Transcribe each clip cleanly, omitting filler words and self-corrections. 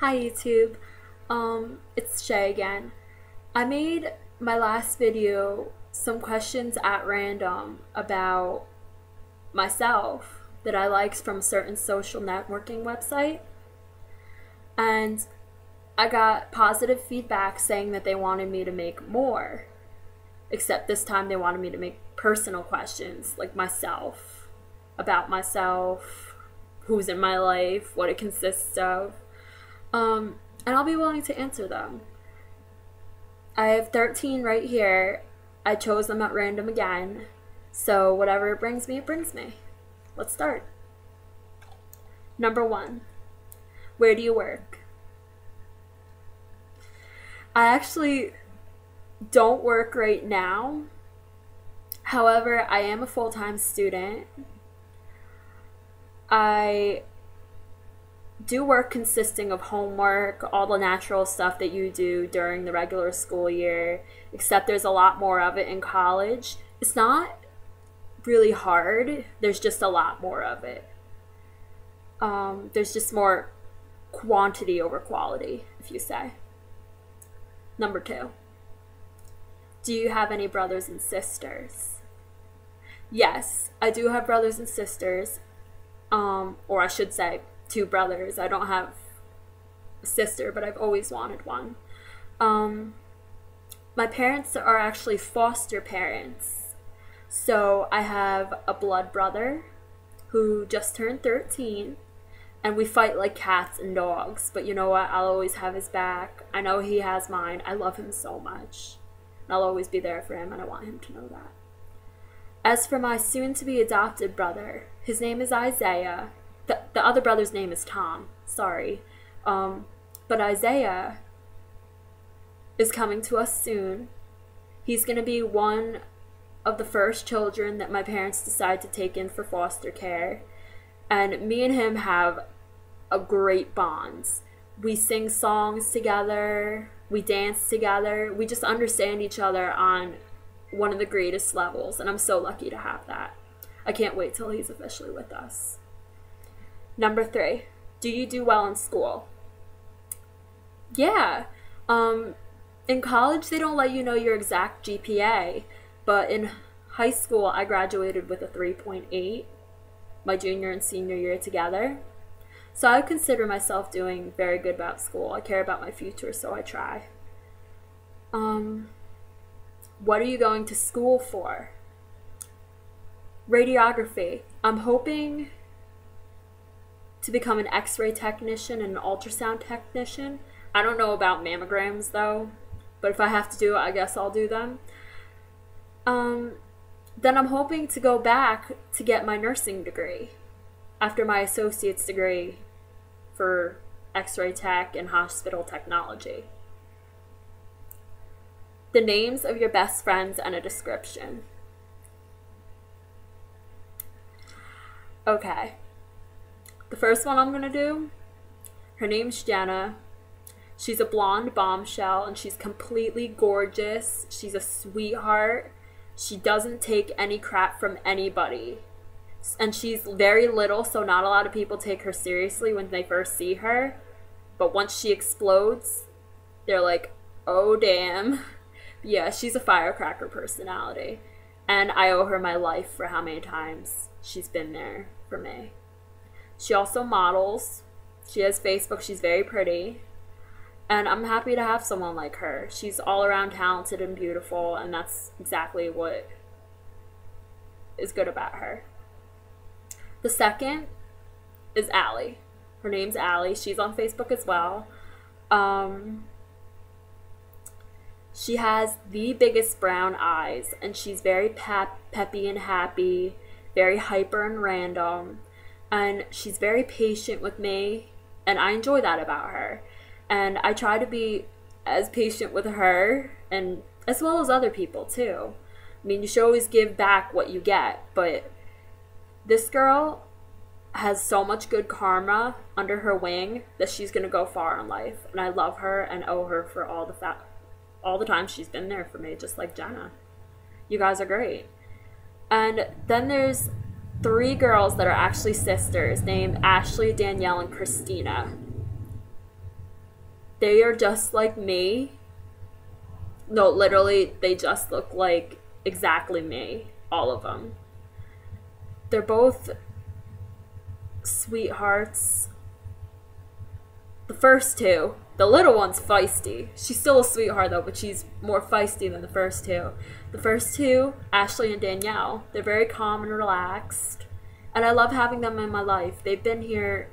Hi YouTube, it's Shay again. I made my last video some questions at random about myself that I liked from a certain social networking website, and I got positive feedback saying that they wanted me to make more, except this time they wanted me to make personal questions like myself, about myself, who's in my life, what it consists of. And I'll be willing to answer them. I have 13 right here. I chose them at random again. So whatever it brings me, it brings me. Let's start. Number 1. Where do you work? I actually don't work right now. However, I am a full-time student. I do work consisting of homework, all the natural stuff that you do during the regular school year, except there's a lot more of it in college. It's not really hard, there's just a lot more of it. There's just more quantity over quality, if you say. Number 2. Do you have any brothers and sisters? Yes, I do have brothers and sisters, or I should say 2 brothers. I don't have a sister, but I've always wanted one. My parents are actually foster parents. So I have a blood brother who just turned 13, and we fight like cats and dogs. But you know what? I'll always have his back. I know he has mine. I love him so much. And I'll always be there for him, and I want him to know that. As for my soon-to-be adopted brother, his name is Isaiah. The other brother's name is Tom, sorry. But Isaiah is coming to us soon. He's going to be one of the first children that my parents decide to take in for foster care. And me and him have a great bond. We sing songs together, we dance together, we just understand each other on one of the greatest levels, and I'm so lucky to have that. I can't wait till he's officially with us. Number 3, do you do well in school? Yeah. In college, they don't let you know your exact GPA, but in high school, I graduated with a 3.8 my junior and senior year together. So I consider myself doing very good about school. I care about my future, so I try. What are you going to school for? Radiography. I'm hoping to become an x-ray technician and an ultrasound technician. I don't know about mammograms though, but if I have to do it, I guess I'll do them. Then I'm hoping to go back to get my nursing degree after my associate's degree for x-ray tech and hospital technology. The names of your best friends and a description. Okay. The first one I'm gonna do, her name's Jenna. She's a blonde bombshell and she's completely gorgeous. She's a sweetheart. She doesn't take any crap from anybody. And she's very little, so not a lot of people take her seriously when they first see her. But once she explodes, they're like, oh damn. Yeah, she's a firecracker personality. And I owe her my life for how many times she's been there for me. She also models. She has Facebook. She's very pretty. And I'm happy to have someone like her. She's all around talented and beautiful, and that's exactly what is good about her. The second is Allie. Her name's Allie. She's on Facebook as well. She has the biggest brown eyes, and she's very peppy and happy, very hyper and random. And she's very patient with me, and I enjoy that about her. And I try to be as patient with her, and as well as other people too. I mean, you should always give back what you get, but this girl has so much good karma under her wing that she's gonna go far in life. And I love her and owe her for all the time she's been there for me, just like Jenna. You guys are great. And then there's 3 girls that are actually sisters named Ashley, Danielle, and Christina. They are just like me. No, literally, they just look like exactly me. All of them. They're both sweethearts. The first two. The little one's feisty. She's still a sweetheart though, but she's more feisty than the first two. The first two, Ashley and Danielle, they're very calm and relaxed. And I love having them in my life. They've been here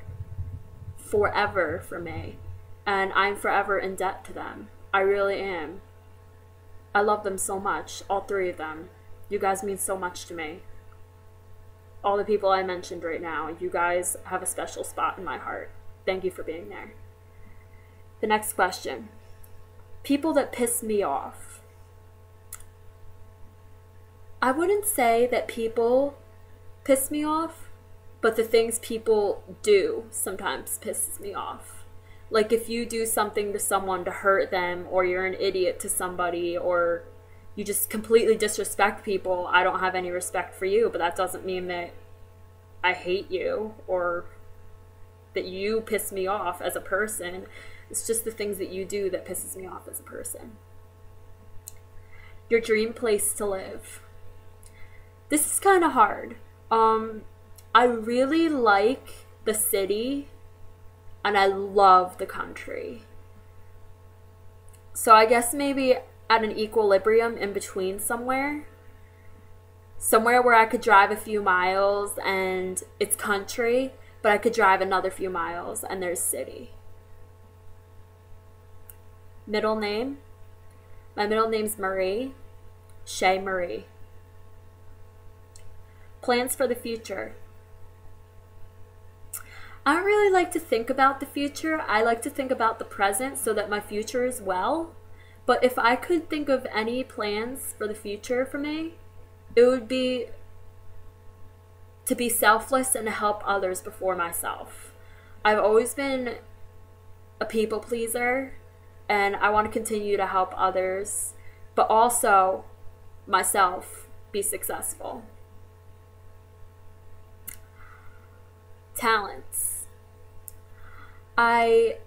forever for me. And I'm forever in debt to them. I really am. I love them so much, all three of them. You guys mean so much to me. All the people I mentioned right now, you guys have a special spot in my heart. Thank you for being there. The next question. People that piss me off. I wouldn't say that people piss me off, but the things people do sometimes pisses me off. Like if you do something to someone to hurt them, or you're an idiot to somebody, or you just completely disrespect people, I don't have any respect for you, but that doesn't mean that I hate you or that you piss me off as a person. It's just the things that you do that pisses me off as a person. Your dream place to live. This is kind of hard. I really like the city and I love the country. So I guess maybe at an equilibrium in between somewhere. Somewhere where I could drive a few miles and it's country, but I could drive another few miles and there's city. Middle name. My middle name's Marie. Shay Marie. Plans for the future. I don't really like to think about the future. I like to think about the present so that my future is well. But if I could think of any plans for the future for me, it would be to be selfless and to help others before myself. I've always been a people pleaser and I want to continue to help others, but also myself be successful. Talents. I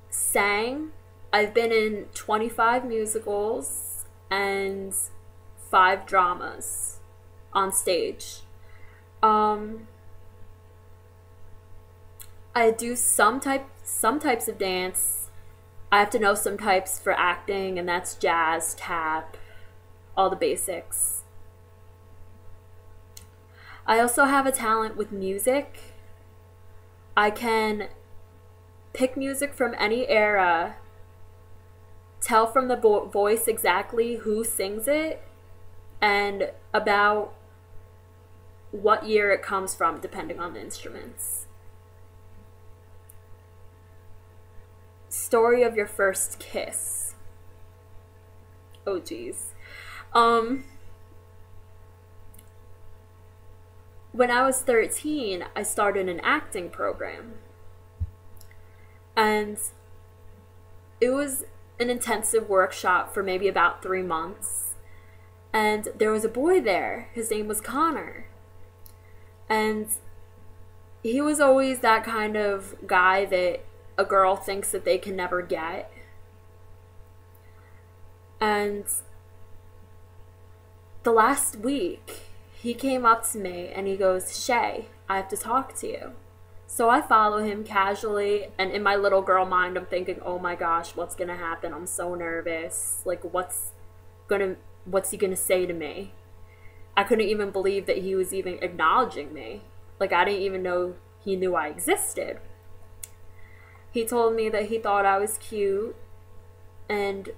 sang. I've been in 25 musicals and 5 dramas on stage. I do some types of dance. I have to know some types for acting, and that's jazz, tap, all the basics. I also have a talent with music. I can pick music from any era, tell from the voice exactly who sings it, and about what year it comes from, depending on the instruments. Story of your first kiss. Oh, geez. When I was 13, I started an acting program. And it was an intensive workshop for maybe about 3 months. And there was a boy there. His name was Connor. And he was always that kind of guy that a girl thinks that they can never get. And the last week, he came up to me and he goes, "Shay, I have to talk to you." So I follow him casually, and in my little girl mind, I'm thinking, oh my gosh, what's gonna happen? I'm so nervous. Like, what's he gonna say to me? I couldn't even believe that he was even acknowledging me. Like, I didn't even know he knew I existed. He told me that he thought I was cute, and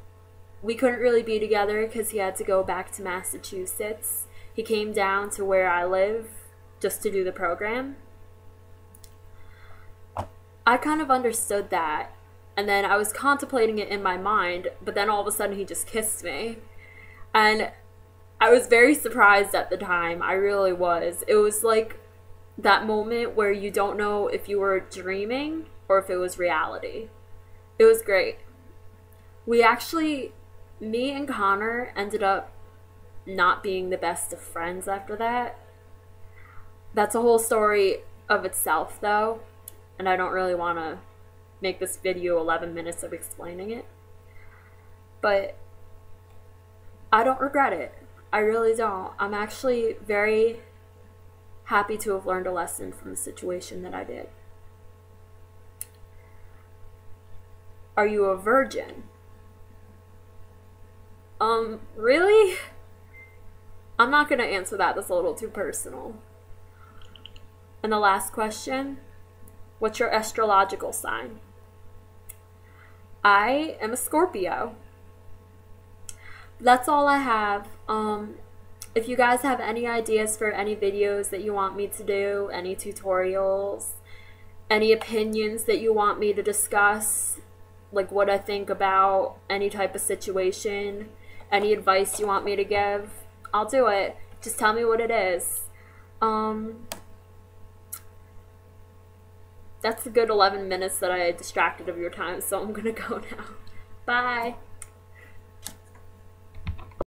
we couldn't really be together because he had to go back to Massachusetts. He came down to where I live just to do the program. I kind of understood that, and then I was contemplating it in my mind, but then all of a sudden he just kissed me. And I was very surprised at the time. I really was. It was like that moment where you don't know if you were dreaming or if it was reality. It was great. Me and Connor ended up not being the best of friends after that. That's a whole story of itself though, and I don't really want to make this video 11 minutes of explaining it. But I don't regret it. I really don't. I'm actually very happy to have learned a lesson from the situation that I did. Are you a virgin? Really? I'm not gonna answer that. That's a little too personal. And the last question, what's your astrological sign? I am a Scorpio. That's all I have. If you guys have any ideas for any videos that you want me to do, any tutorials, any opinions that you want me to discuss, like what I think about any type of situation, any advice you want me to give, I'll do it. Just tell me what it is. That's a good 11 minutes that I distracted of your time, so I'm gonna go now. Bye.